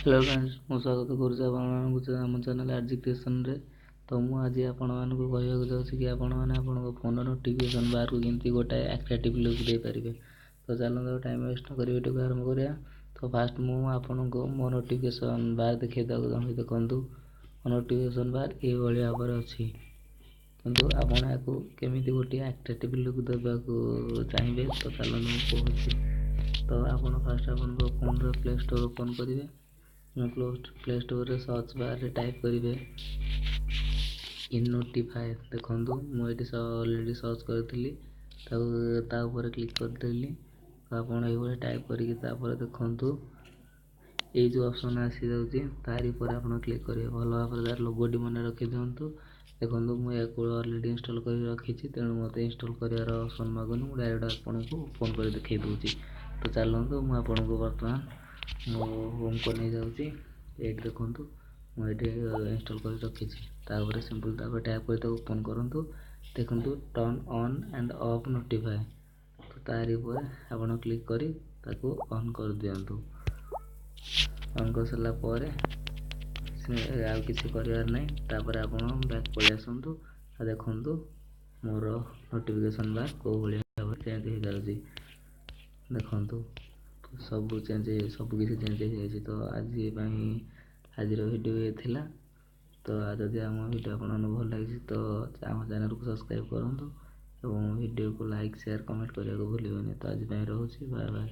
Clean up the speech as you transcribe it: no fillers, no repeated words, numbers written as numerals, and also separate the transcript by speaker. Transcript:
Speaker 1: Hello friends, ମୁଁ ସ୍ୱାଗତ କରୁଛି ଆପଣମାନଙ୍କୁ ଆମ ଚ୍ୟାନେଲ୍ ଆର୍ଜି କ୍ରିଏସନ୍ରେ। ତ ମୁଁ ଆଜି ଆପଣମାନଙ୍କୁ କହିବାକୁ ଯାଉଛି କି ଆପଣମାନେ ଆପଣଙ୍କ ଫୋନ୍ର ନୋଟିଫିକେସନ୍ ବାର୍କୁ କେମିତି ଗୋଟାଏ ଆଟ୍ରାକ୍ଟିଭ୍ ଲୁକ୍ ଦେଇପାରିବେ। ତ ଚାଲନ୍ତୁ ଟାଇମ୍ ୱେଷ୍ଟ ନ କରି ଭିଡ଼ିଓକୁ ଆରମ୍ଭ କରିବା। ତ ଫାର୍ଷ୍ଟ ମୁଁ ଆପଣଙ୍କୁ ମୋ ନୋଟିଫିକେସନ୍ ବାର୍ ଦେଖାଇବାକୁ ଚାହୁଁଛି। ଦେଖନ୍ତୁ, ମୋ ନୋଟିଫିକେସନ୍ ବାର୍ ଏଇଭଳି ଭାବରେ ଅଛି, କିନ୍ତୁ ଆପଣ ଏହାକୁ କେମିତି ଗୋଟିଏ ଆଟ୍ରାକ୍ଟିଭ୍ ଲୁକ୍ ଦେବାକୁ ଚାହିଁବେ ତ ଚାଲନ୍ତୁ ମୁଁ କହୁଛି। ତ ଆପଣ ଫାର୍ଷ୍ଟ ଆପଣଙ୍କ ଫୋନ୍ର ପ୍ଲେ ଷ୍ଟୋର୍ ଓପନ୍ କରିବେ। ପ୍ଲେ ଷ୍ଟୋରରେ ସର୍ଚ୍ଚ ବାର୍ରେ ଟାଇପ୍ କରିବେ ଇନୋଟିଫାଏ। ଦେଖନ୍ତୁ, ମୁଁ ଏଠି ଅଲରେଡ଼ି ସର୍ଚ୍ଚ କରିଥିଲି, ତା ଉପରେ କ୍ଲିକ୍ କରିଦେଲି। ତ ଆପଣ ଏଇଭଳି ଟାଇପ୍ କରିକି ତାପରେ ଦେଖନ୍ତୁ ଏଇ ଯେଉଁ ଅପସନ୍ ଆସିଯାଉଛି ତାରି ଉପରେ ଆପଣ କ୍ଲିକ୍ କରିବେ। ଭଲ ଭାବରେ ତାର ଲୋଗୋଟି ମନେ ରଖିଦିଅନ୍ତୁ। ଦେଖନ୍ତୁ, ମୁଁ ୟାକୁ ଅଲରେଡ଼ି ଇନଷ୍ଟଲ୍ କରି ରଖିଛି, ତେଣୁ ମୋତେ ଇନଷ୍ଟଲ୍ କରିବାର ଅପସନ୍ ମାଗୁନି। ମୁଁ ଡାଇରେକ୍ଟ ଆପଣଙ୍କୁ ଓପନ୍ କରି ଦେଖାଇ ଦେଉଛି। ତ ଚାଲନ୍ତୁ ମୁଁ ଆପଣଙ୍କୁ ବର୍ତ୍ତମାନ ମୋ ହୋମ୍କୁ ନେଇଯାଉଛି। ଏଇଠି ଦେଖନ୍ତୁ, ମୁଁ ଏଇଠି ଇନଷ୍ଟଲ୍ କରି ରଖିଛି। ତାପରେ ସିମ୍ପଲ୍ ତାପରେ ଟ୍ୟାପ୍ କରି ତାକୁ ଓପନ୍ କରନ୍ତୁ। ଦେଖନ୍ତୁ, turn on and of notify. ତ ତାରି ଉପରେ ଆପଣ କ୍ଲିକ୍ କରି ତାକୁ ଅନ୍ କରିଦିଅନ୍ତୁ। ଅନ୍ କରିସାରିଲା ପରେ ଆଉ କିଛି କରିବାର ନାହିଁ। ତାପରେ ଆପଣ ବ୍ୟାକ୍ ପଳେଇ ଆସନ୍ତୁ। ଆଉ ଦେଖନ୍ତୁ ମୋର ନୋଟିଫିକେସନ୍ ବାର୍ କେଉଁ ଭଳି ଭାବରେ ଚେଞ୍ଜ ହେଇଯାଉଛି। ଦେଖନ୍ତୁ, ସବୁ କିଛି ଚେଞ୍ଜ ହେଇଯାଇଛି। ତ ଆଜିର ଭିଡ଼ିଓ ଇଏ ଥିଲା। ତ ଯଦି ଆମ ଭିଡ଼ିଓ ଆପଣମାନଙ୍କୁ ଭଲ ଲାଗିଛି ତ ଆମ ଚ୍ୟାନେଲ୍କୁ ସବସ୍କ୍ରାଇବ୍ କରନ୍ତୁ ଏବଂ ଭିଡ଼ିଓକୁ ଲାଇକ୍, ସେୟାର, କମେଣ୍ଟ କରିବାକୁ ଭୁଲିବେନି। ତ ଆଜି ପାଇଁ ରହୁଛି, ବାଏ ବାଏ।